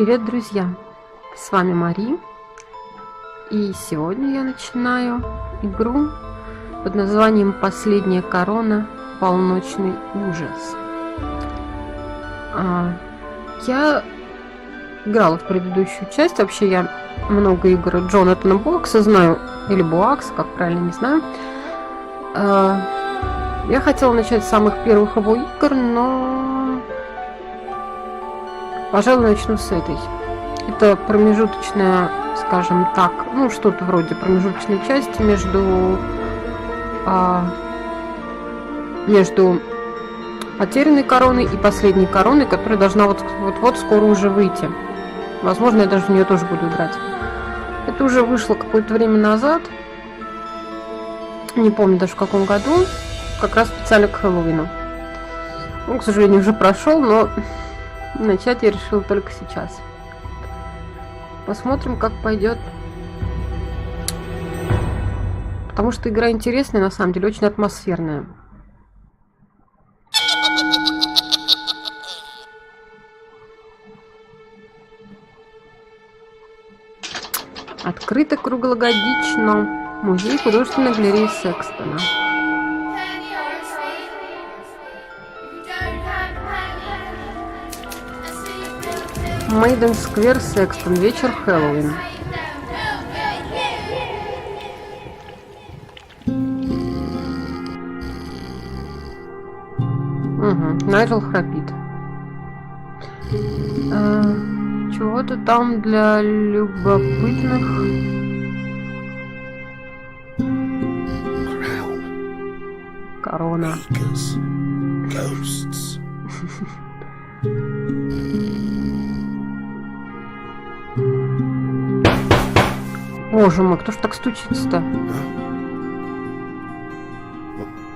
Привет, друзья! С вами Мари, и сегодня я начинаю игру под названием «Последняя корона. Полночный ужас». Я играла в предыдущую часть. Вообще я много игр Джонатана Боакса знаю, или Боакса, как правильно, не знаю. Я хотела начать с самых первых его игр, но, пожалуй, начну с этой. Это промежуточная, скажем так, ну что-то вроде промежуточной части между потерянной короной и последней короной, которая должна вот скоро уже выйти. Возможно, я даже в нее тоже буду играть. Это уже вышло какое-то время назад. Не помню даже в каком году. Как раз специально к Хэллоуину. Он, к сожалению, уже прошел, но начать я решила только сейчас. Посмотрим, как пойдет. Потому что игра интересная, на самом деле, очень атмосферная. Открыто круглогодично. Музей художественной галереи Секстона. Мейден Сквер, Секстон. Вечер Хэллоуин. Найджел храпит. Чего-то там для любопытных. Корона. Боже мой, кто ж так стучится-то?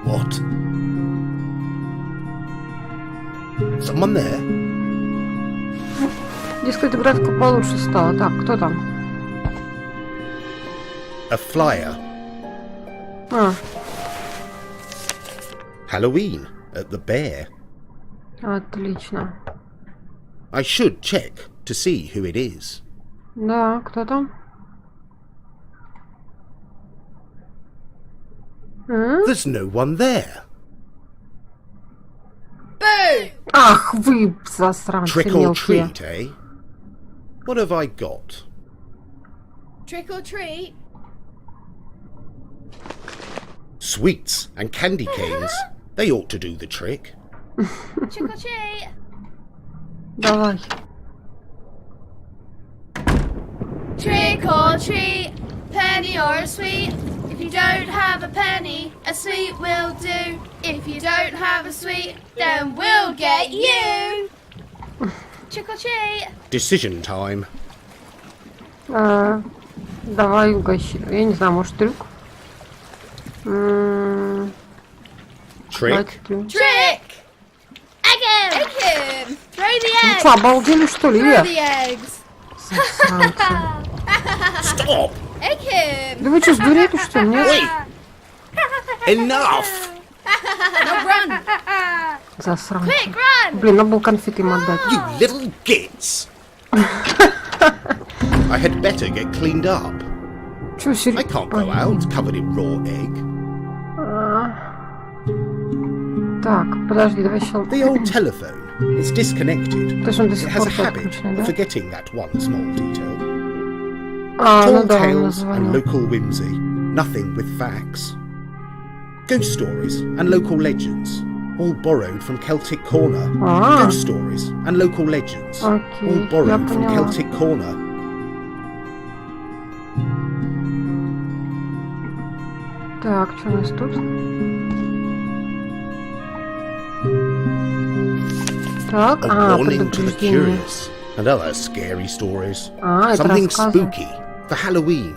What? Someone there? Дескать, графика получше стала. Так, кто там? A flyer. Halloween at the Bear. Отлично. I should check to see who it is. Да, кто там? There's no one there. Boo! Ах, вы засранцы Trick or мелкие. treat, eh? What have I got? Trick or treat? Sweets and candy canes. They ought to do the trick. Trick or treat? Давай. Trick or treat, penny or a sweet. If you don't have a penny, a sweet will do. If you don't have a sweet, then we'll get you. Trick or treat. Decision time. Давай угощи. Я не знаю, может трюк? Trick. Trick! Egg him! Egg him! Throw the Ну eggs! что, обалдели что ли? Throw the eggs! Засранцы. Stop! Egg him! Да вы что, сдурели что ли? Нет? Enough! Now run! Засранцы. Quick, run! Блин, надо было конфеты им отдать. You little gits! I had better get cleaned up. Чё, I серьезно? can't go out covered in raw egg. Так, подожди, давай сейчас... The old telephone is disconnected. То есть он до It сих has пор a habit подключен, of да? forgetting that one small detail. Ну Tall да, он tales and название. local whimsy, nothing with facts. Ghost stories and local legends, all borrowed from Celtic Corner. Ghost stories and local legends, all Окей, я borrowed from поняла. Celtic Corner. Так, что у нас тут? Так, A warning to the предупреждение. curious and other scary stories. Это Something рассказы. spooky for Halloween.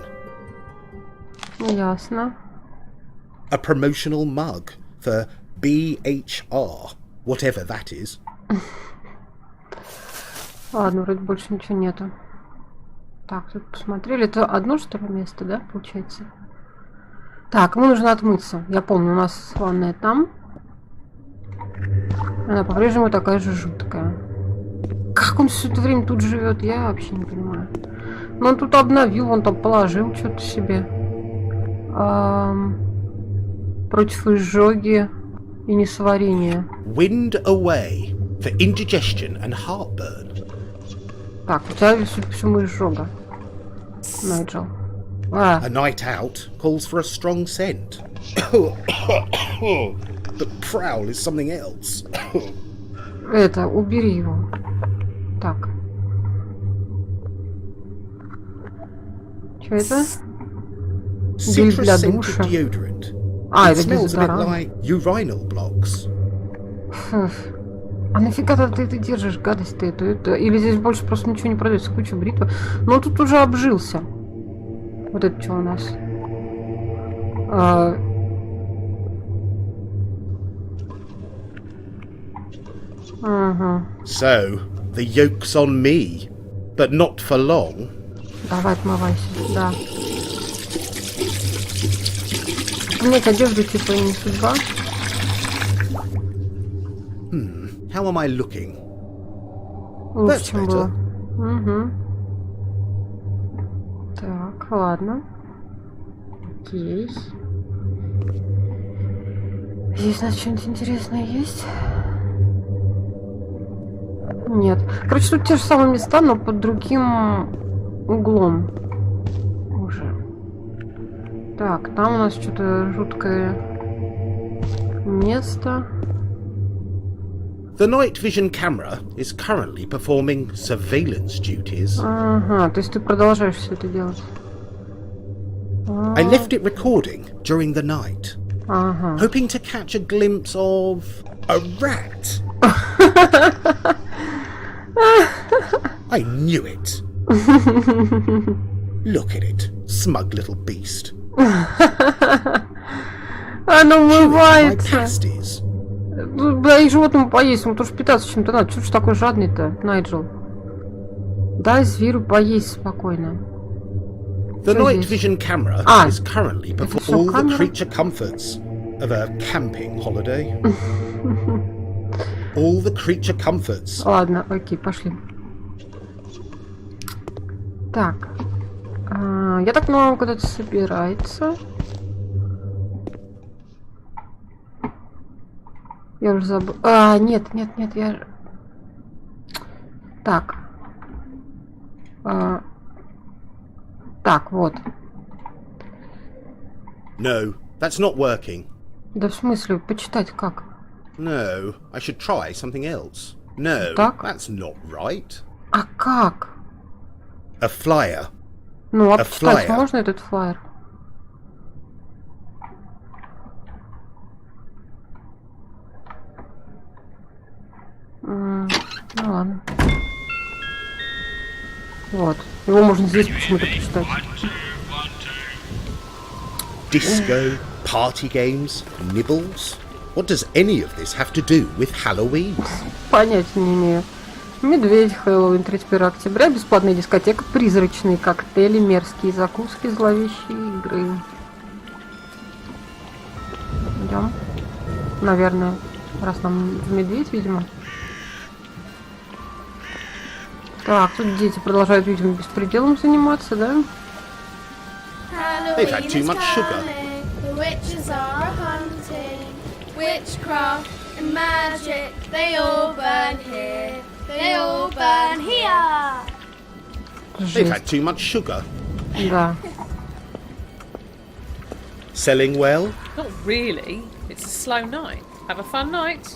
Ясно. A promotional mug for BHR, whatever that is. Ладно, вроде больше ничего нету. Так, тут посмотрели. Это одно, что ли, место, да, получается? Так, ему нужно отмыться. Я помню, у нас ванная там. Она по-прежнему такая же жуткая. как он все это время тут живет, я вообще не понимаю. Но он тут обновил, он там положил что-то себе. Против изжоги и несварения. Wind away for indigestion and heartburn. Так, у тебя, судя по всему, изжога. Найджел. A night out calls for a strong scent. The prowl is something else. Это, убери его. Так. Что это? Гель для Citrus-scented душа. deodorant. А, It это smells a bit дезодорант. like urinal blocks. А нафига ты это держишь, гадость ты эту? Или здесь больше просто ничего не продается, куча бритвы. Но он тут уже обжился. Вот это что у нас? Ага. So, the yoke's on me, but not for long. Давай, отмывайся. Да. Нет, одежду типа и не судьба. How am I looking? Лучше, That's чем better. было. Угу. Так, ладно. Окей. Здесь у нас что-нибудь интересное есть? Нет. Короче, тут те же самые места, но под другим углом. Уже. Так, там у нас что-то жуткое место. The night vision camera is currently performing surveillance duties. Ага, то есть ты продолжаешь все это делать. I left it recording during the night, Ага. hoping to catch a glimpse of a rat. I knew it. Look at it, smug little beast. Оно My умывается. pasties. Да и животному поесть, ему тоже питаться чем-то надо. Чего ж такой жадный-то, Найджел? Дай зверю поесть спокойно. The Что night здесь? vision camera Ah, is currently это performing всё all the камера? creature comforts of a camping holiday. All the creature comforts. Ладно, окей, пошли. Так. Я так понимаю, он куда-то собирается. Я уже забыл. Нет, я... Так. Так, вот. No, that's not working. Да в смысле, почитать как? No, I should try something else. No, Так? that's not right. А как? A flyer. Ну, а A почитать flyer. можно этот флаер? Ну ладно. Вот. Его можно здесь почему-то почитать. Disco, party games, nibbles. What does any of this have to do with Halloween? Понятия не имею. Медведь, Хэллоуин, 31 октября, бесплатная дискотека, призрачные коктейли, мерзкие закуски, зловещие игры. Идем. Наверное, раз нам медведь, видимо. Так, тут дети продолжают, видимо, беспределом заниматься, да? They've had too much sugar. The witches are hunting. Witchcraft and magic, they all burn here. They all burn here. They've Жесть. had too much sugar. Да. Selling well? Not really. It's a slow night. Have a fun night.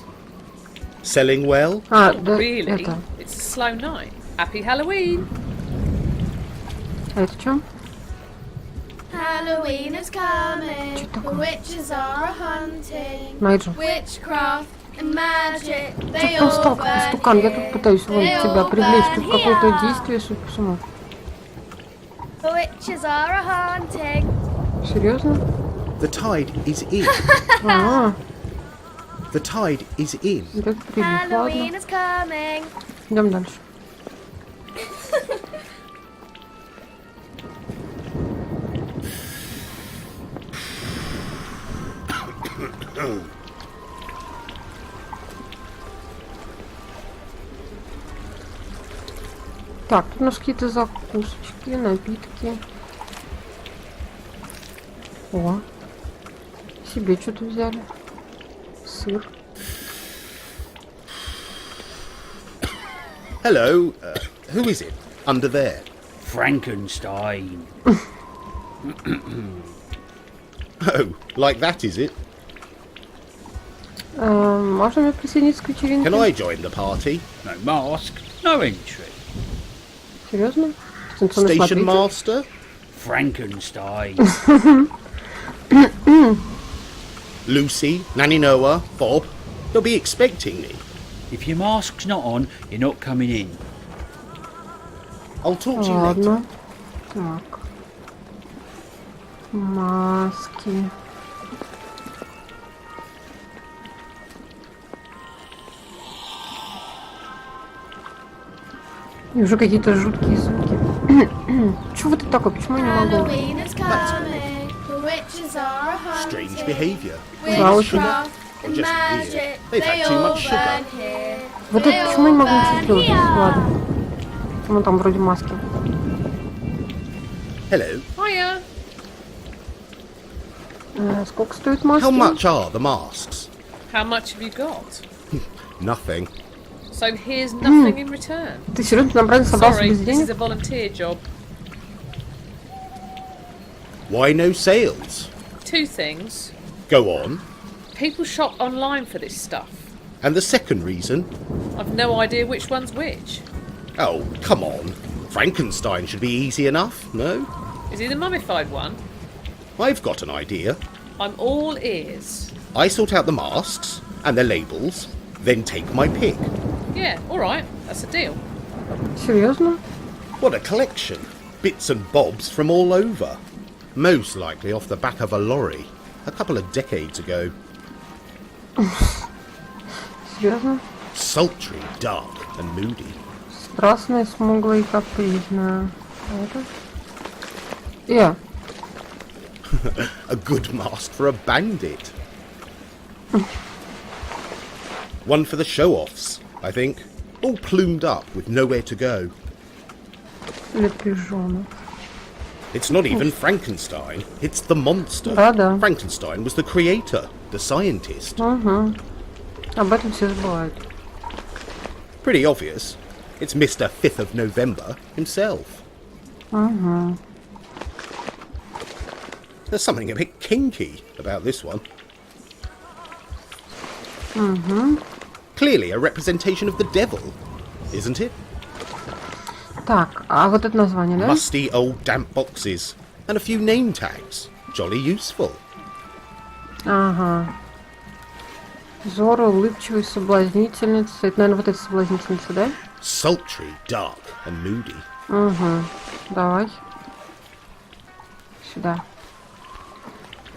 Selling well? Not Да, really. это. It's a slow night. Happy Halloween. А это что? Halloween is coming. Что The такое? witches are hunting. Найджел. Witchcraft and magic, Что they там all стал, burn стукан? Я here. тут пытаюсь вон They тебя all привлечь burn тут в какое-то here. действие, судя по всему. The witches are hunting. Серьезно? The tide is in. А, The tide is in. это прилив, Halloween ладно. is coming. Идем дальше. Так, тут у нас какие-то закусочки, напитки. О, себе что-то взяли. Сыр. Hello, who is it under there? Frankenstein. Oh, like that, is it? Можно мне присоединиться к вечеринке? Can I join the party? No mask, no entry. Серьезно? Станционный Station смотритель? master? Frankenstein. Lucy, Nanny Noah, Bob. They'll be expecting me. If your mask's not on, you're not coming in. I'll talk to you later. Ладно. Так. Маски. И уже какие-то жуткие звуки. Чего ты такой? Почему я не могу? Halloween is coming. The witches are a Strange hunting. behaviour. Witchcraft Or and just magic, weird. They've they had too all much sugar. burn here. Вот They это почему я не all могу ничего burn сделать? here. Ладно. Ну там вроде маски. Hello. Hiya. Сколько стоит маски? How much are the masks? How much have you got? Nothing. So here's nothing in return. Ты серьезно нам правильно собрался Sorry, без this денег? is a volunteer job. Why no sales? Two things. Go on. People shop online for this stuff. And the second reason? I've no idea which one's which. Oh, come on. Frankenstein should be easy enough, no? Is he the mummified one? I've got an idea. I'm all ears. I sort out the masks and their labels, then take my pick. Yeah, alright, that's a deal. Серьезно? What a collection. Bits and bobs from all over. Most likely off the back of a lorry. A couple of decades ago. Серьезно? Sultry, dark and moody. Страстная, смуглая и капризная. А это? A good mask for a bandit. One for the show-offs, I think. All plumed up with nowhere to go. Для пижонов. It's not even Frankenstein, it's the monster. Да-да. Frankenstein was the creator, the scientist. Угу. Об этом все забывают. Pretty obvious. It's Mr. 5th of November himself. Угу. There's something a bit kinky about this one. Угу. Clearly a representation of the devil, isn't it? Так, а вот это название, да? Musty old damp boxes and a few name tags. Jolly useful. Ага. Зора, улыбчивая, соблазнительница. Это, наверное, вот эта соблазнительница, да? Sultry, dark and moody. Угу. Давай. Сюда.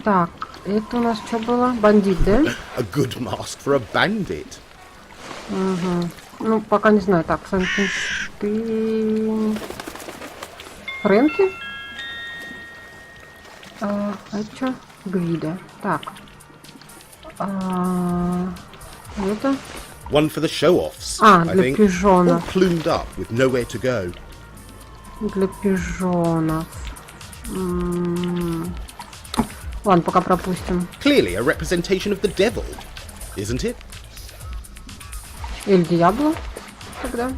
Так, это у нас что было? Бандит, да? A good mask for a bandit. Угу. Ну, пока не знаю. Так, Франкенштейн. Фрэнки? А это что? Гвида. Так. Это? One for the show-offs, А, I для think. All пижонов. plumed up with nowhere to go. Для пижонов. Ладно, пока пропустим. Clearly a representation of the devil, isn't it? Или Диабло тогда.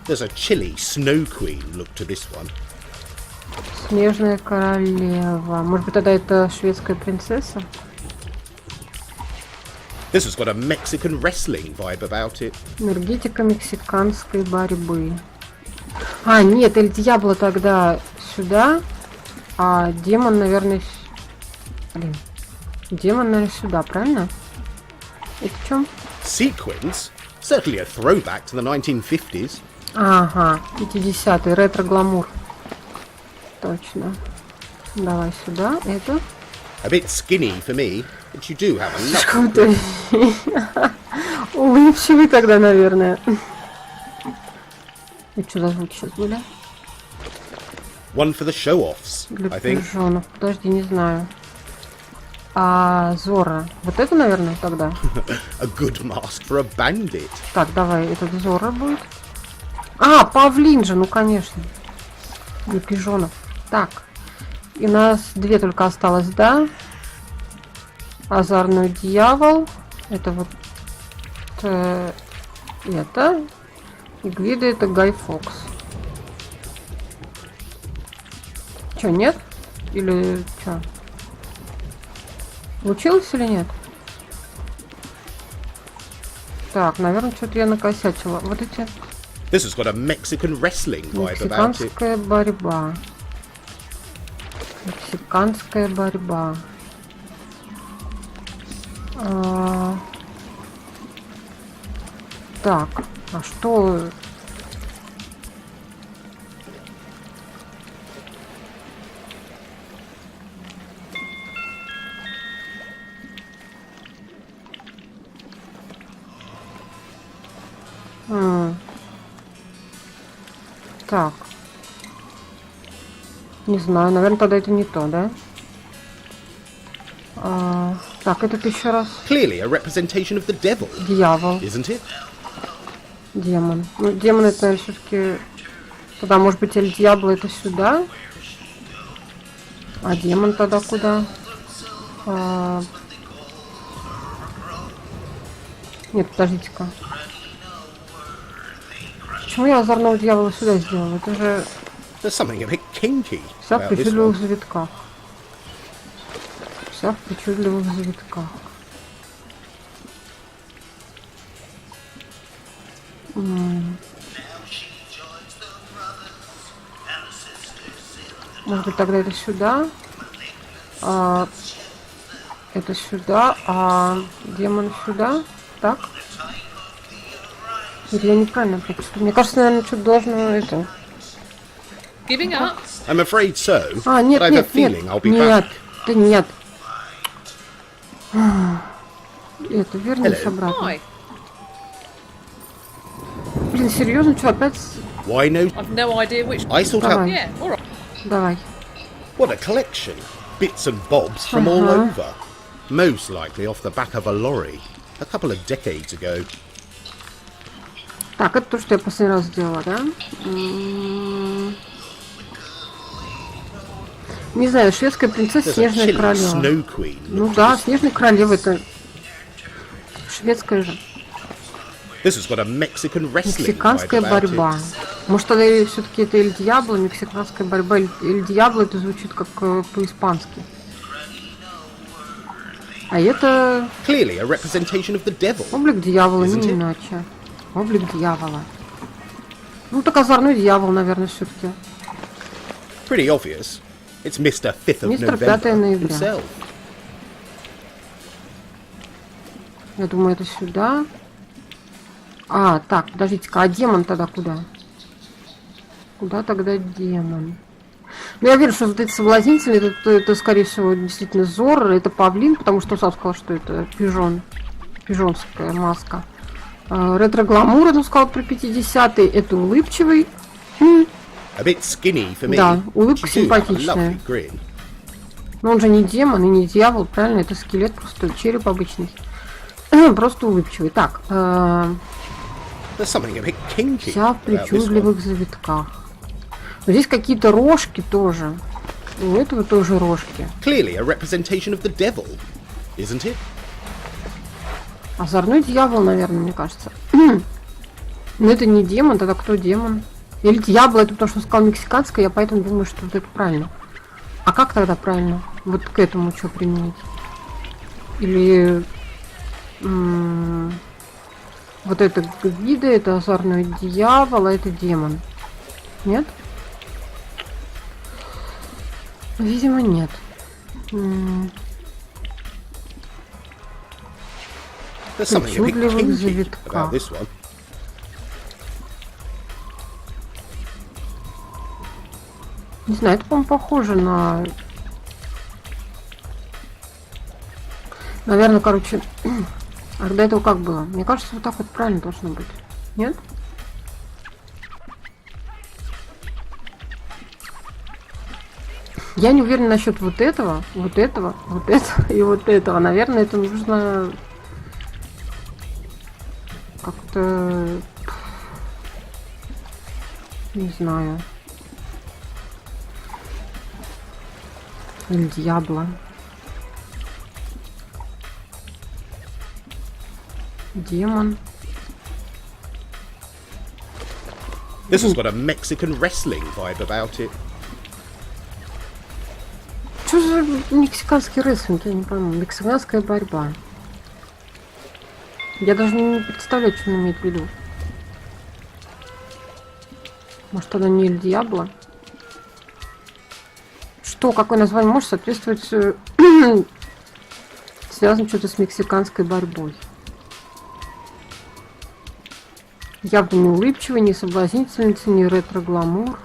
There's a chilly snow queen look to this one. Снежная королева. Может быть, тогда это шведская принцесса? This has got a Mexican wrestling vibe about it. Энергетика мексиканской борьбы. А, нет, Эль Диабло тогда сюда, а демон, наверное, блин. Демон, наверное, сюда, правильно? Это в чем? Sequins? Certainly a throwback to the 1950s. Ага, 50-й, ретро-гламур. Точно. Давай сюда, это. A bit skinny for me, but you do have a lot. Круто. Улыбчивый тогда, наверное. И что за звуки сейчас были? One for the show-offs, Для I think. пижонов. Подожди, не знаю. А Зора. Вот это, наверное, тогда. A good mask for a bandit. Так, давай, этот Зора будет. А, павлин же, ну конечно. Не пижонов. Так. И у нас 2 только осталось, да? Озорной дьявол. Это вот это. И Гвида это Гай Фокс. Чё, нет? Или чё? Получилось или нет? Так, наверное, что-то я накосячила. Вот эти... This has got a Mexican wrestling vibe about it. Мексиканская борьба. Мексиканская борьба. Так, а что... Так. Не знаю, наверное, тогда это не то, да? Так, этот еще раз. Clearly a representation of the devil, Дьявол. isn't it? Демон. Ну, демон это, наверное, все-таки... Тогда, может быть, или дьявол это сюда? А демон тогда куда? Нет, подождите-ка. Почему я озорного дьявола сюда сделала? Это же... There's something a bit kinky Вся в about this причудливых one. завитках. Вся в причудливых завитках. Может быть, тогда это сюда? Это сюда, а демон сюда? Так? Или я неправильно прочитала? Мне кажется, наверное, что-то должно это... Giving up? I'm afraid so, Нет, but I have a нет, feeling нет, I'll be нет, back. да нет. Это вернись Hello. обратно. Why? Блин, серьезно, что, опять... Why no? I've no idea which. I sort Давай. out Yeah, alright. Давай. what a collection. Bits and bobs from all over. Most likely off the back of a lorry. A couple of decades ago. Так, это то, что я последний раз сделала, да? Не знаю, шведская принцесса, There's a снежная chilly королева. snow queen. Ну look да, to this. снежная королева это шведская же. This has got a Mexican wrestling vibe Мексиканская about борьба. it. Может, тогда все-таки это Эль Дьябло, мексиканская борьба. Эль Дьябло это звучит как по-испански. А это Clearly a representation of the devil. облик дьявола, Isn't не it? иначе. Облик дьявола. Ну так озорной дьявол, наверное, все-таки. Pretty obvious. It's Mr. 5th of Мистер November 5 ноября. himself. Я думаю, это сюда. Так, подождите-ка, а демон тогда куда? Куда тогда демон? Ну, я верю, что вот эти соблазнители, это, скорее всего, действительно Зор, это павлин, потому что сам сказал, что это пижон. Пижонская маска. Ретро-гламур, он сказал про 50-й, это улыбчивый. A bit skinny for me. Да, улыбка But you do have a симпатичная. lovely grin. Но он же не демон и не дьявол, правильно? Это скелет, просто череп обычный. Просто улыбчивый. Так, There's something a bit kinky вся в about this one. причудливых завитках. Но здесь какие-то рожки тоже. У этого тоже рожки. Clearly a representation of the devil, isn't it? Озорной дьявол, наверное, мне кажется. Но это не демон, тогда кто демон? Или дьявол, это потому что он сказал мексиканское, я поэтому думаю, что вот это правильно. А как тогда правильно? Вот к этому что применить? Или... вот это Гвида, это озорной дьявол, а это демон. Нет? Видимо, нет. There's something a bit Причудливых kinky завитках. about this one. Не знаю, это, по-моему, похоже на... Наверное, короче... А до этого как было? Мне кажется, вот так вот правильно должно быть. Нет? Я не уверена насчет вот этого, вот этого, вот этого и вот этого. Наверное, это нужно как-то Не знаю. Или Дьябло. Демон. This has got a Mexican wrestling vibe about it. Что за мексиканский рестлинг? Я не пойму. Мексиканская борьба. Я даже не представляю, что он имеет в виду. Может, она не Эль Диабло? Что? Какое название может соответствовать? Связано что-то с мексиканской борьбой. Явно не улыбчивый, не соблазнительница, не ретро-гламур,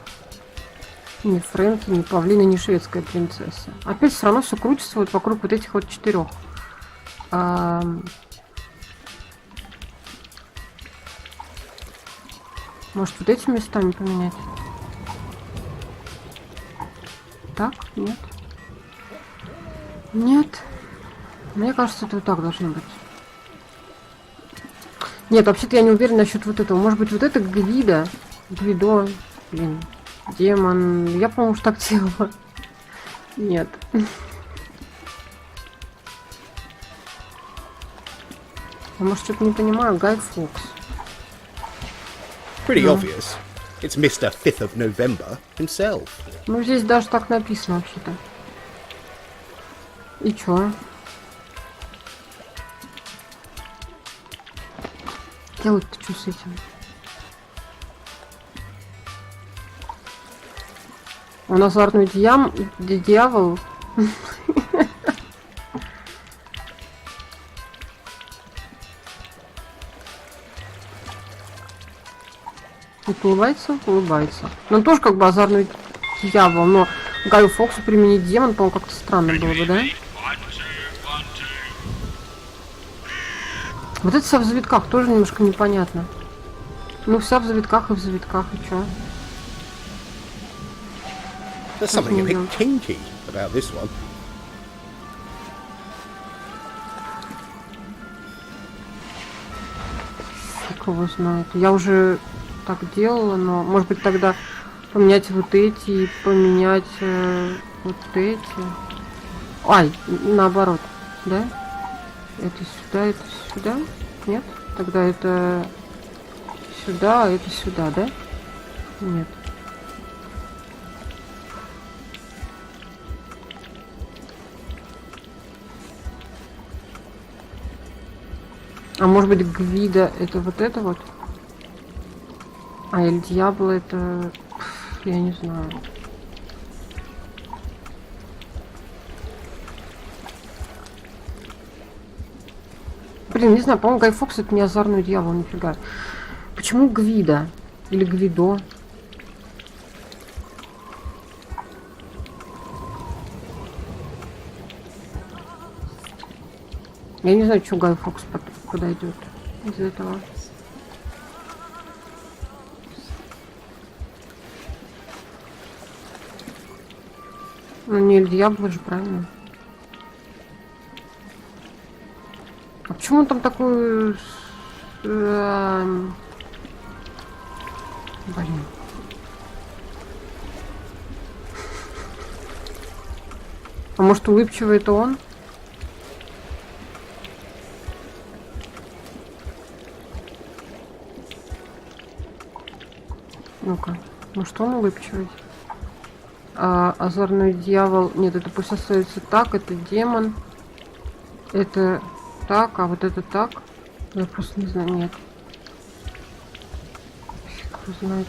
не Фрэнки, не Павлина, не шведская принцесса. Опять все равно все крутится вот вокруг вот этих вот 4. Может, вот эти местами поменять? Так? Нет? Нет. Мне кажется, это вот так должно быть. Нет, вообще-то я не уверена насчет вот этого. Может быть, вот это Гвидо. Гвидо. Блин. Демон. Я, по-моему, уж так делала. Нет. Я, может, что-то не понимаю. Гай Фокс. Pretty obvious. It's Mr. 5th of November himself. Ну, здесь даже так написано, вообще-то. И чё? Делать-то что с этим? У нас азартный дьявол. Улыбается? Улыбается. Ну, тоже как бы озорной дьявол, но Гаю Фоксу применить демон, по-моему, как-то странно было бы, да? Вот это вся в завитках, тоже немножко непонятно. Ну, вся в завитках и в завитках, и чё? There's something a bit kinky about this one. Фиг его знает. Я уже так делала, но может быть тогда поменять вот эти и поменять вот эти. Ай, наоборот, да? Это сюда, это сюда? Нет? Тогда это сюда, а это сюда, да? Нет. А может быть Гвида это вот это вот? А Эль Диабло это... Я не знаю. Блин, не знаю, по-моему, Гай Фокс это не озорной дьявол, нифига. Почему Гвида? Или Гвидо? Я не знаю, что Гай Фокс подойдет из этого. Ну, не Эль Диабло же, правильно? А почему он там такой... Блин. А может, улыбчивый это он? Ну-ка, может, он улыбчивый? А озорной дьявол... Нет, это пусть остается так, это демон. Это так, а вот это так. Я просто не знаю, нет. Фиг его знает.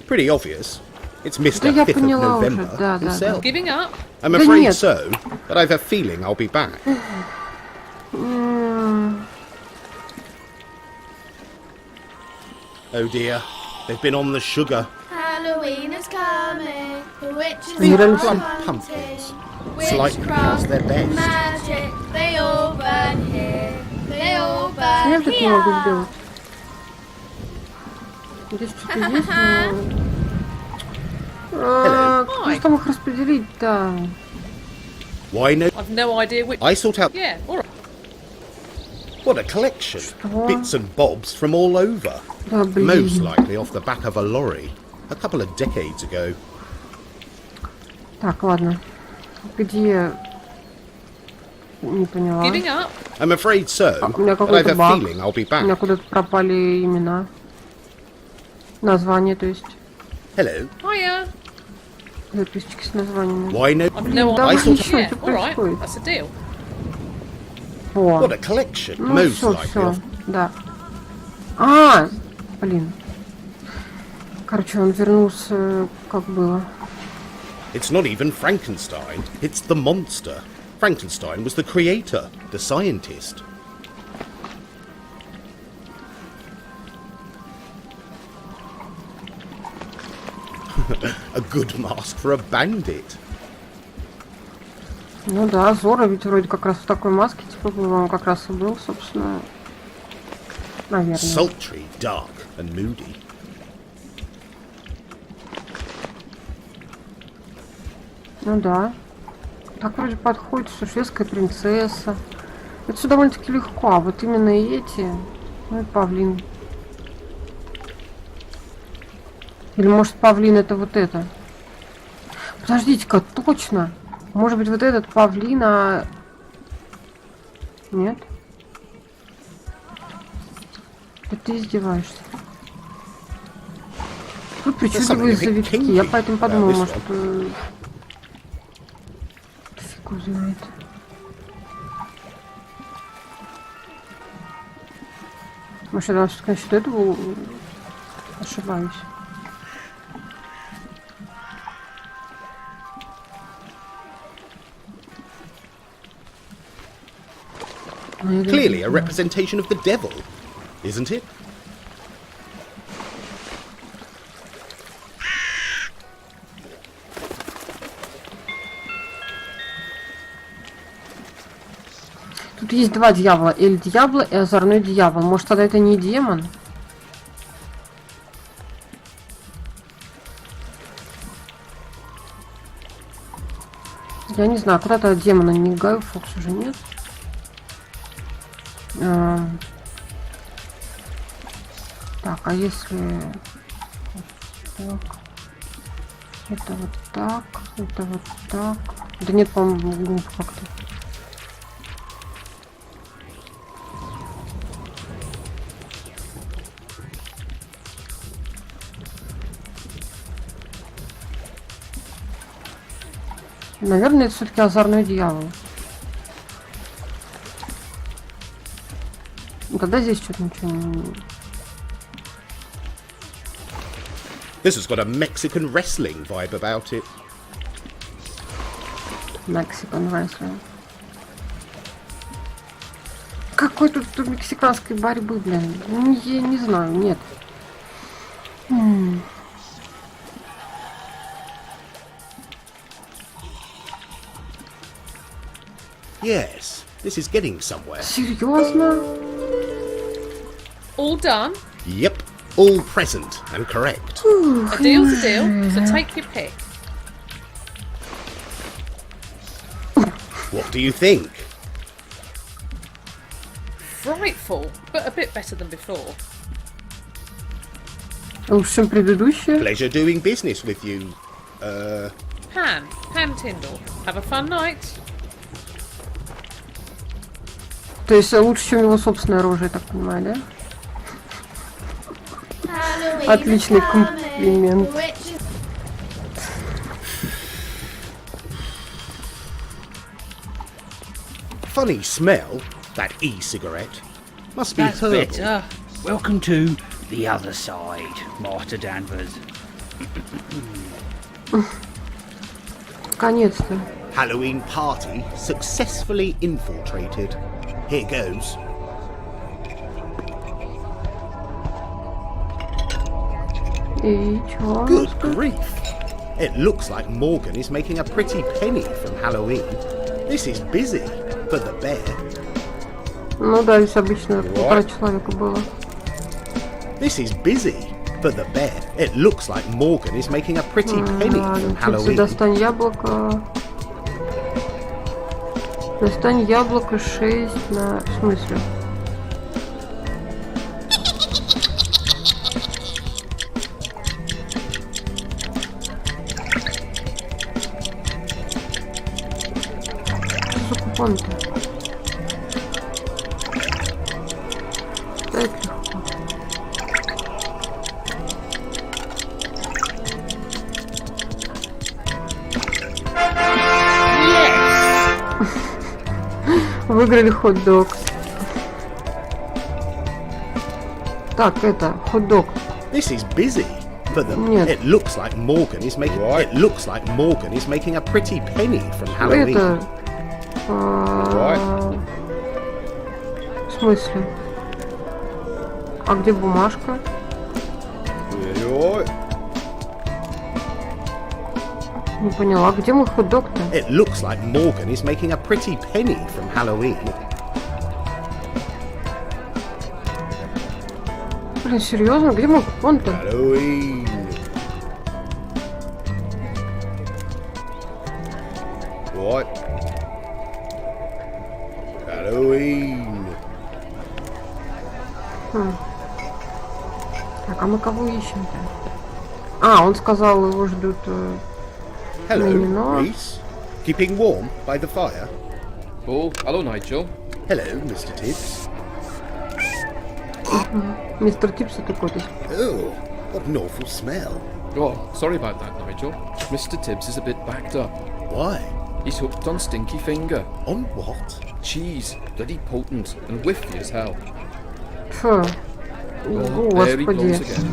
Pretty obvious. It's Mr. Да, 5th of поняла уже. November Да, да, да. himself. Giving up? I'm Да afraid нет. so, but I've a feeling I'll be back. Oh dear, they've been on the sugar. Halloween is coming. The witches Think are plum hunting. pumpkins. Slightly Witchcraft, past their best. magic, they all burn here. They all burn Я так не могу here. сделать. Здесь что-то есть, но... Как там их распределить-то? Why no? I've no idea which. I sort out. Yeah, all right. What a collection. Что? Bits and bobs from all over. Да, блин. Most likely off the back of a lorry. A couple of decades ago. Так, ладно. Где... Не поняла. Giving up. I'm afraid so. У меня But I've какой-то a баг. feeling I'll be У меня back. куда-то пропали имена. Названия, то есть. Hello. Hiya. Записочки с названиями. Why no? I've no Да, I idea. sort of- что Yeah, это all right. происходит? That's a deal. О, What a collection. ну Most все, likely все, off. да. А, блин. Короче, он вернулся, как было. It's not even Frankenstein. It's the monster. Frankenstein was the creator, the scientist. A good mask for a bandit. Ну да, Зора ведь вроде как раз в такой маске, типа, он как раз и был, собственно, наверное. Sultry, dark, and moody. Ну да. Так вроде подходит, что шведская принцесса. Это все довольно-таки легко, а вот именно эти, ну и павлин. Или может павлин это вот это? Подождите-ка, точно. Может быть вот этот павлин, а... Нет? Да ты издеваешься. Тут причудливые завитки. Я поэтому подумала, может... Фиг его знает. Может, я все-таки насчет этого ошибаюсь. Clearly a representation of the devil, isn't it? Тут есть два дьявола. Эль Дьявола и Озорной Дьявол. Может, тогда это не демон? Я не знаю, куда-то демона не Гай Фокс уже нет. Так, а если... Так. Это вот так, это вот так. Да нет, по-моему, глупо как-то. Наверное, это все-таки Озорной Дьявол. Тогда здесь что-то ничего не... This has got a Mexican wrestling vibe about it. Mexican wrestling. Какой тут мексиканской борьбы, блин? Ну, я не знаю, нет. Yes, this is getting somewhere. Серьезно? All done. Yep, all present and correct. A deal's a deal, so take your pick. What do you think? Frightful, but a bit better than before. Лучше, чем предыдущее? Pleasure doing business with you. Pan Tyndall. Have a fun night. То есть лучше, чем его собственное оружие, я так понимаю, да? Отличный комплимент. Funny smell, that e-cigarette. Must be That's herbal. better. Welcome to the other side, Master Danvers. Наконец-то. Halloween party successfully infiltrated. Here goes. И чё? Good grief. It looks like Morgan is making a pretty penny from Halloween. This is busy for the bear. Ну да, здесь обычно полтора человека было. This is busy For the bed, it looks like Morgan is making a pretty penny from Чипсы, Halloween. достань яблоко. Достань яблоко 6 на... В смысле? Что за купон-то? Читать легко. Выиграли хот-дог. Так, это, хот-дог. This is busy. For the Нет. it looks like Morgan is making it looks like Morgan is making a pretty penny from Halloween. Это... В смысле? А где бумажка? Не поняла, где мой хот-дог-то? It looks like Morgan is making a pretty penny from Halloween. Блин, серьезно? Где мой купон-то? Halloween. What? Halloween. Так, а мы кого ищем-то? А, он сказал, его ждут... Hello, Maybe Reese. Keeping warm by the fire. Oh, hello, Nigel. Hello, Mr. Tibbs. Мистер Типс это какой-то. Oh, what an awful smell. Oh, sorry about that, Nigel. Mr. Tibbs is a bit backed up. Why? He's hooked on Stinky Finger. On what? Cheese, bloody potent and whiffy as hell. Фу. Oh, there he goes Господи. again.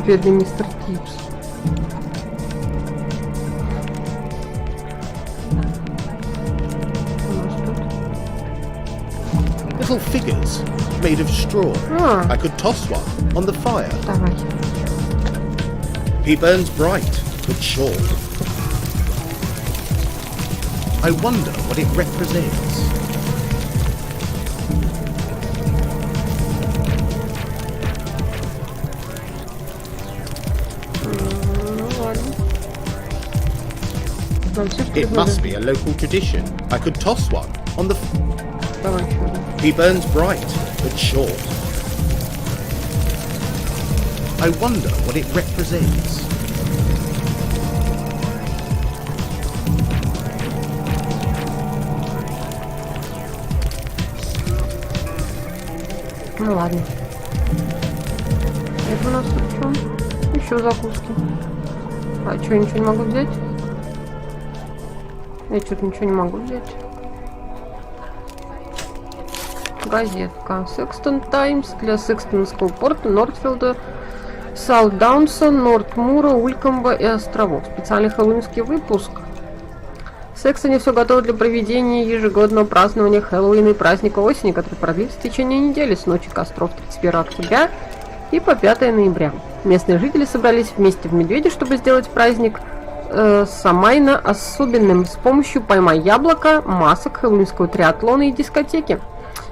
Бедный мистер Типс. Little figures made of straw. Ah. I could toss one on the fire. Давай. He burns bright but short. I wonder what it represents. Ну ладно. Нам все, что It надо. must be a local tradition. I could toss one on the... Давай. He burns bright but short. I wonder what it represents. Ну ладно. Это у нас тут что? Еще закуски. А что, ничего не могу взять? Я что-то ничего не могу взять. Газетка. Секстон Таймс для Секстонского порта, Нортфилда, Саутдаунса, Нортмура, Улькомба и островов. Специальный хэллоуинский выпуск. В Секстоне все готово для проведения ежегодного празднования Хэллоуина и праздника осени, который продлится в течение недели с ночи костров 31 октября и по 5 ноября. Местные жители собрались вместе в Медведе, чтобы сделать праздник Самайна особенным с помощью «Поймай яблоко», масок, хэллоуинского триатлона и дискотеки.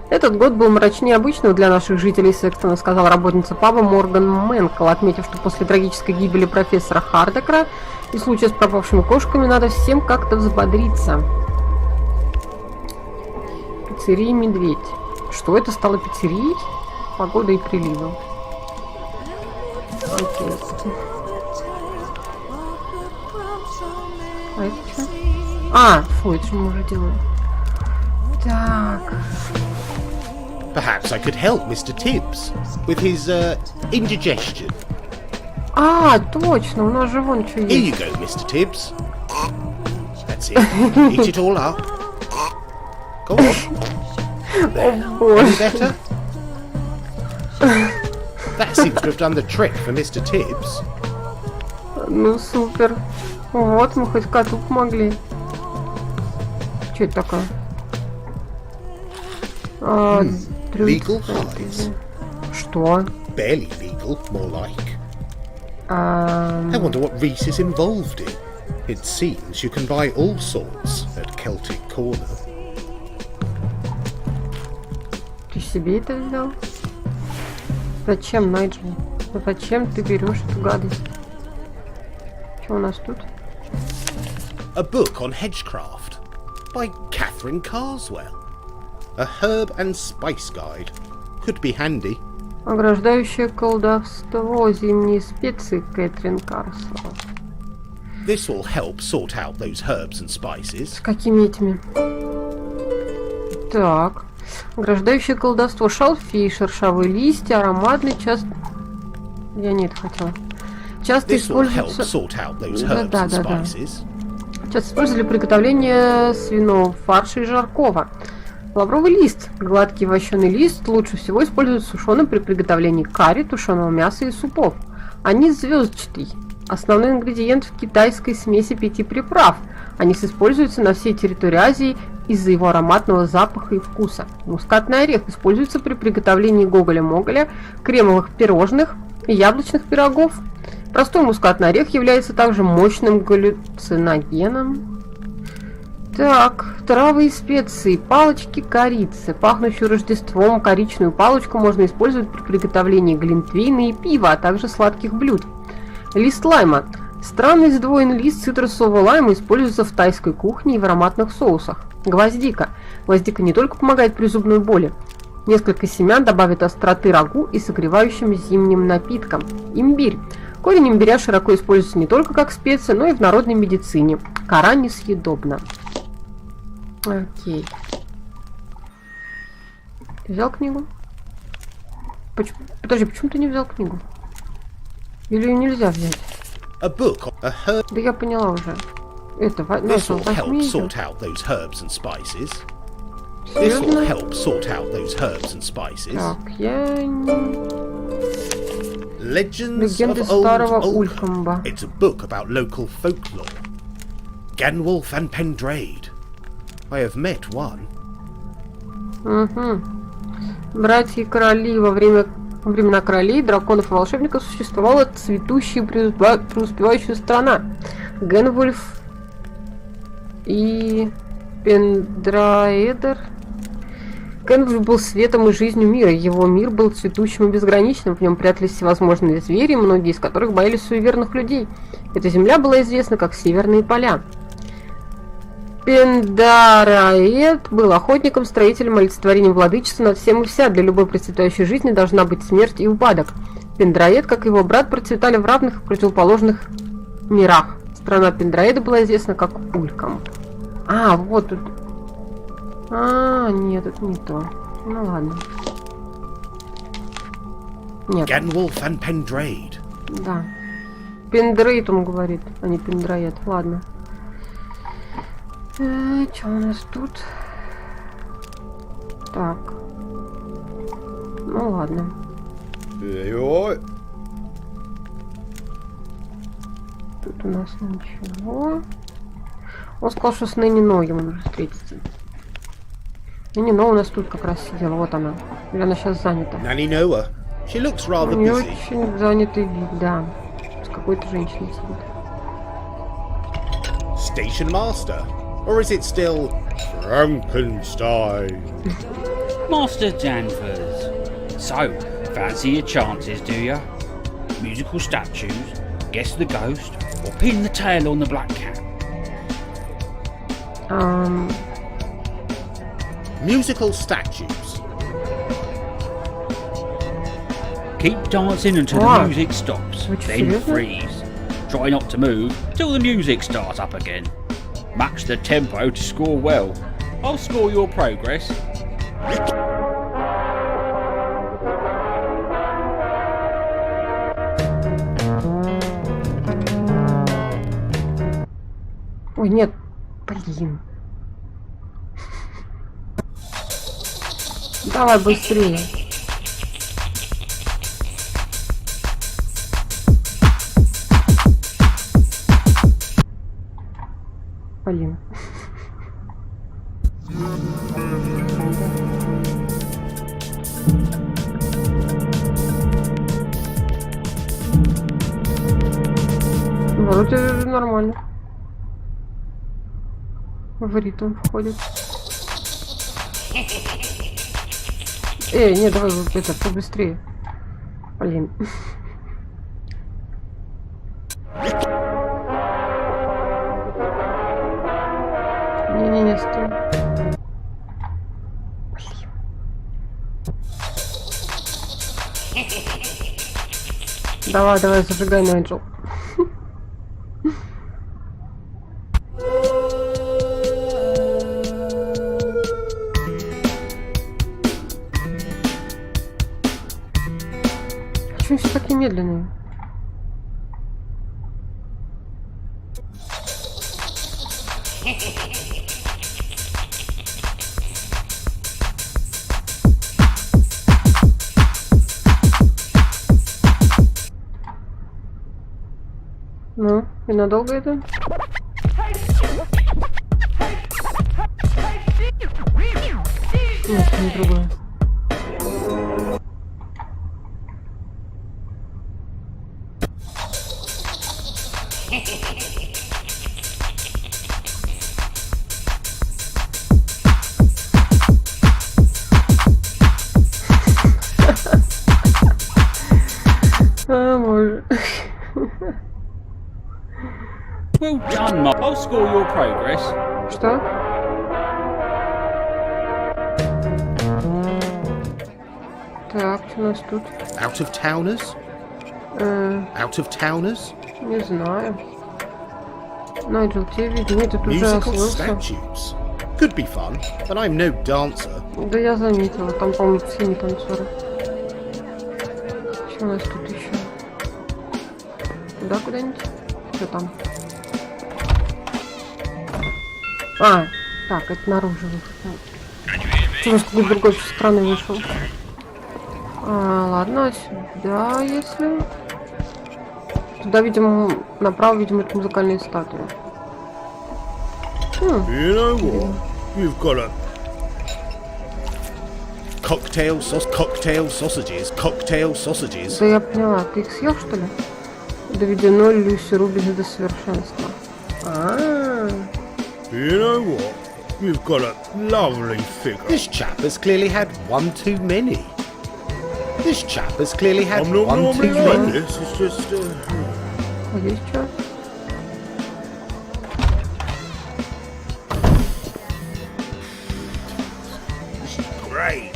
Этот год был мрачнее обычного для наших жителей Секстона, сказала работница паба Морган Мэнкл, отметив, что после трагической гибели профессора Хардекера и случая с пропавшими кошками надо всем как-то взбодриться. Пиццерия «Медведь». Что это стало пиццерией? Погода и приливы. Окей. А это что? А, фу, это же мы уже делаем. Так. Perhaps I could help Mr. Tibbs with his indigestion. А, точно, у нас же вон что Here you есть. go, Mr. Tibbs. That's it. Eat it all up. Go on. There. Any Боже. better? That seems to have done the trick for Mr. Tibbs. Ну, супер. Вот, мы хоть коту помогли. Что это такое? Legal highs. Что? Barely legal, more like. I wonder what Reese is involved in. It seems you can buy all sorts at Celtic Corner. Ты себе это взял? Зачем, Найджел? Зачем ты берешь эту гадость? Что у нас тут? A book on hedgecraft by Catherine Carswell. A herb and spice guide. Could be handy. Ограждающее колдовство, зимние специи, Кэтрин Карсвелл. This will help sort out those herbs and spices. С какими этими? Так. Ограждающее колдовство, шалфей, шершавые листья, ароматный, часто... Я не это хотела. Часто This will help используется... sort out those herbs and spices. Часто используют для приготовления свиного фарша и жаркого. Лавровый лист. Гладкий вощеный лист лучше всего используют сушеным при приготовлении карри, тушеного мяса и супов. Анис звездчатый. Основной ингредиент в китайской смеси 5 приправ. Анис используется на всей территории Азии из-за его ароматного запаха и вкуса. Мускатный орех используется при приготовлении гоголя-моголя, кремовых пирожных и яблочных пирогов. Простой мускатный орех является также мощным галлюциногеном. Так, травы и специи, палочки корицы, пахнущую Рождеством коричневую палочку можно использовать при приготовлении глинтвейна и пива, а также сладких блюд. Лист лайма. Странный сдвоенный лист цитрусового лайма используется в тайской кухне и в ароматных соусах. Гвоздика. Гвоздика не только помогает при зубной боли. Несколько семян добавит остроты рагу и согревающим зимним напиткам. Имбирь. Корень имбиря широко используется не только как специя, но и в народной медицине. Кора несъедобна. Окей. Ты взял книгу? Подожди, почему ты не взял книгу? Или ее нельзя взять? Да я поняла уже. Это This will help sort out those herbs and spices. This will help sort out those herbs and spices. Так, я не... Legends Легенды of старого Old Улькомба. It's a book about local folklore. Ganwolf and Pendraid. I have met one. Угу. Братья и короли. Во времена королей, драконов и волшебников существовала цветущая и преуспевающая страна. Генвольф и Пендраэдер. Генвольф был светом и жизнью мира. Его мир был цветущим и безграничным. В нем прятались всевозможные звери, многие из которых боялись суеверных людей. Эта земля была известна как Северные поля. Пендараэд был охотником, строителем, олицетворением владычества над всем и вся. Для любой процветающей жизни должна быть смерть и упадок. Пендраэд, как и его брат, процветали в равных и противоположных мирах. Страна Пендраэда была известна как Ульком. А, вот тут... нет, это не то. Ну ладно. Нет. Ganwolf and Pendraid. Да. Пендрейд он говорит, а не Пендраэд. Ладно. Что у нас тут? Так. Ну ладно. Тут у нас ничего. Он сказал, что с Нэнни Но ему нужно встретиться. Нэнни Но у нас тут как раз сидела. Вот она. Или она сейчас занята? Nanny Noah. She looks rather У нее busy. очень занятый вид, да. С какой-то женщиной сидит. Station Master. Or is it still Frankenstein? Master Danvers. So, fancy your chances, do ya? Musical statues, guess the ghost, or pin the tail on the black cat? Musical statues. Keep dancing until the music stops, then freeze. Try not to move till the music starts up again. Match the tempo to score well. I'll score your progress. Ой, нет, блин. Давай быстрее. Блин. Вроде нормально. В ритм входит. Нет, давай вот это побыстрее. Блин. Не-не-не, стой. Давай, давай, зажигай, Найджел. Почему все такие медленные? Ну, и надолго это? Нет, не другое. А, боже. Well done, Mark. I'll score your progress. Что? Так, что у нас тут? Out-of-towners? Out-of-towners? Не знаю. Найджел, тебе видно, ты тут уже Musical освоился. statues. Could be fun, but I'm no dancer. Да я заметила, там, по-моему, все не танцоры. Что у нас тут еще? Туда куда-нибудь? Что там? А, так, это наружу выход. Что у нас какой-то другой страны вышел? А, ладно, сюда, если... Туда, видимо, направо, видимо, это музыкальные статуи. You know what? You've got a... Cocktail sausages. Да я поняла, ты их съел, что ли? Доведено Люси Рубин до совершенства. You know what? You've got a lovely figure. This chap has clearly had one too many. This chap has clearly had one too many. This is just... А здесь что? Great.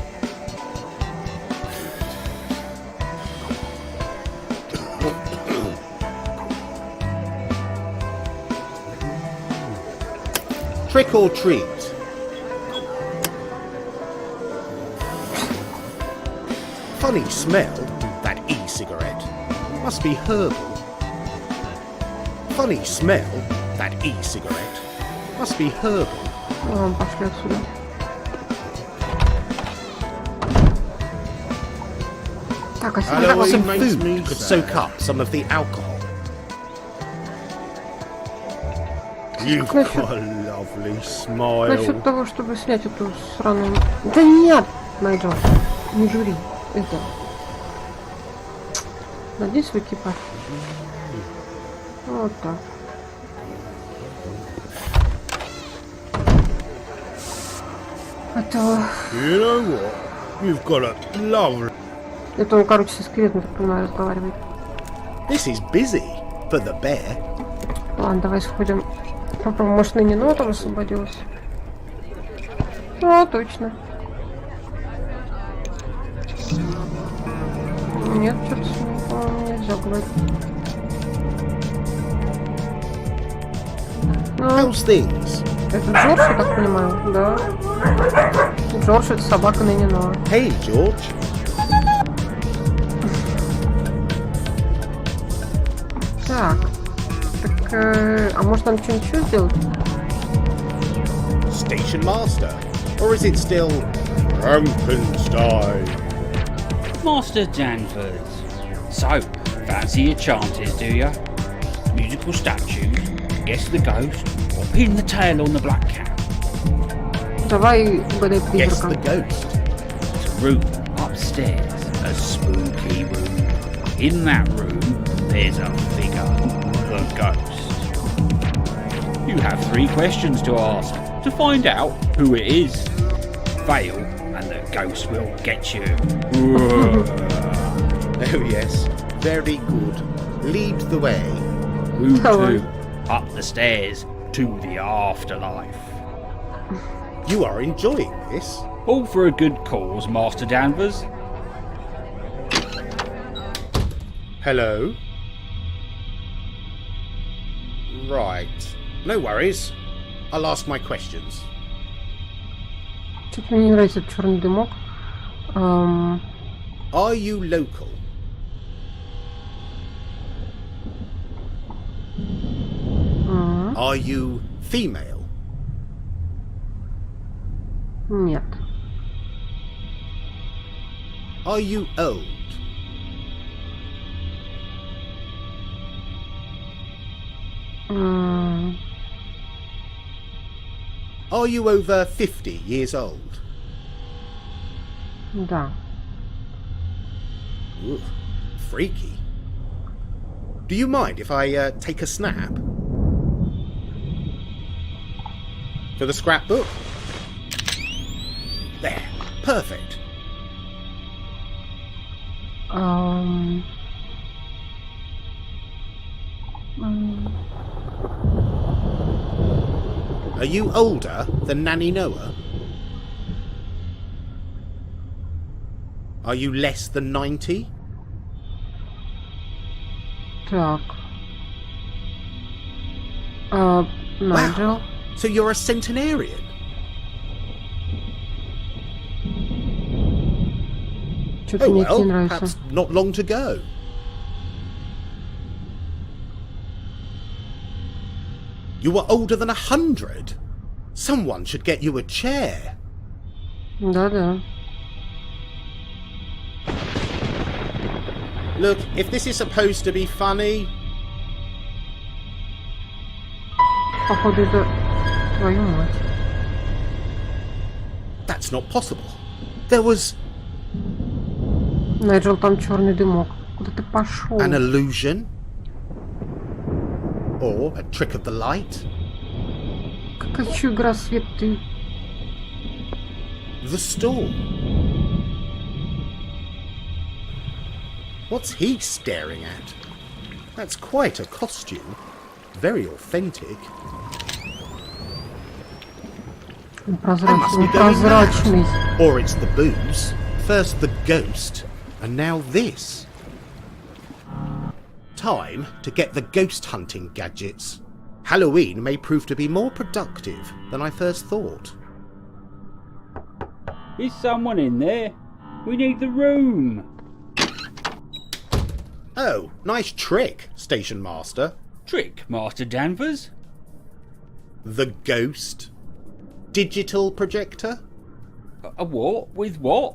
Trick or treat? Funny smell, that e-cigarette. Must be herbal. Funny smell, that e-cigarette. Must be herbal. Пошли отсюда. Так, а Some food could soak up some of the alcohol. You've got a lovely smile. Насчет того, чтобы снять эту сраную... Да нет, Найджел, не дури. Это... Надень свой экипаж. Вот так. Это... You know what? You've got a lovely... Это он, короче, со скелетом, так понимаю, разговаривает. This is busy for the bear. Ладно, давай сходим. Попробуем, может, ныне нота освободилась. О, точно. Нет, что-то с ним, по-моему, нельзя говорить. Ну, How's things? это Джордж, я так понимаю, да. Джордж — это собака ныне Ноа. Hey, George. Так. Так, а может нам что-нибудь еще сделать? Station master. Or is it still Frankenstein? Master Danvers. So, fancy your chances, do ya? Musical statues, guess the ghost, or pin the tail on the black cat? Давай угадай Guess the призрака. ghost. It's a room upstairs, a spooky room. In that room, there's a figure, the ghost. You have 3 questions to ask to find out who it is. Fail, and the ghost will get you. Oh yes, very good. Lead the way. Who Давай. to? Up the stairs to the afterlife. You are enjoying this? All for a good cause, Master Danvers. Hello? Right. No worries. I'll ask my questions. Что-то мне не нравится этот черный дымок. Are you local? Are you female? Нет. Are you old? Are you over 50 years old? Да. Ooh, freaky. Do you mind if I take a snap? For the scrapbook? There. Perfect. Are you older than Nanny Noah? Are you less than 90? Так. Найджел. So you're a centenarian? Что-то Oh мне это не well, нравится. perhaps not long to go. You were older than 100? Someone should get you a chair. Да-да. Look, if this is supposed to be funny... Походу, это твою мать. That's not possible. There was Найджел, там черный дымок. Куда ты пошел? an illusion? Or a trick of the light? Какая еще игра свет ты? The storm? What's he staring at? That's quite a costume. Very authentic. Прозрачный. Прозрачный. Or it's the booze. First the ghost, and now this. Time to get the ghost hunting gadgets. Halloween may prove to be more productive than I first thought. Is someone in there? We need the room. Oh, nice trick, Station Master. Trick, Master Danvers. The ghost? Digital projector? A what? With what?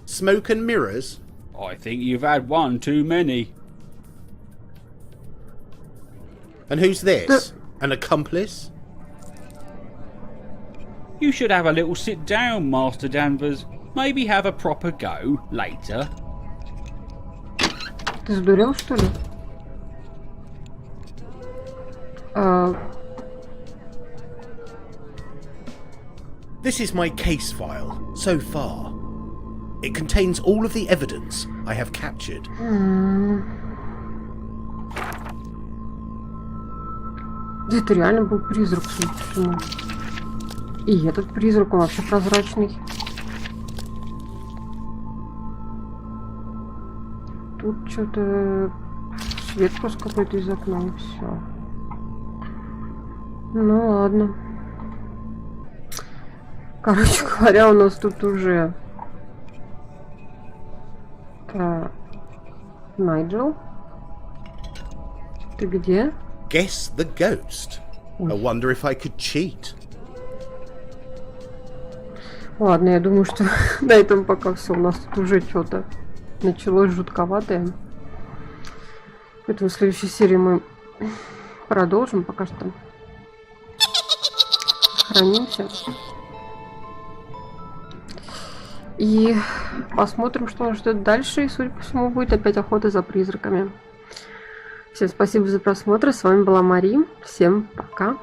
Smoke and mirrors? I think you've had one too many. And who's this? An accomplice? You should have a little sit down, Master Danvers. Maybe have a proper go later. Ты сдурел, что ли? This is my case file, so far. It contains all of the evidence I have captured. Это реально был призрак, судя по всему. И этот призрак, он вообще прозрачный. Тут что-то свет просто какой-то из окна, и все. Ну ладно. Короче говоря, у нас тут уже Найджел. Ты где? Guess the ghost. I wonder if I could cheat. Ладно, я думаю, что на этом пока все. У нас тут уже что-то началось жутковатое. Поэтому в следующей серии мы продолжим. Пока что хранимся. И посмотрим, что нас ждет дальше. И, судя по всему, будет опять охота за призраками. Всем спасибо за просмотр. С вами была Мари. Всем пока.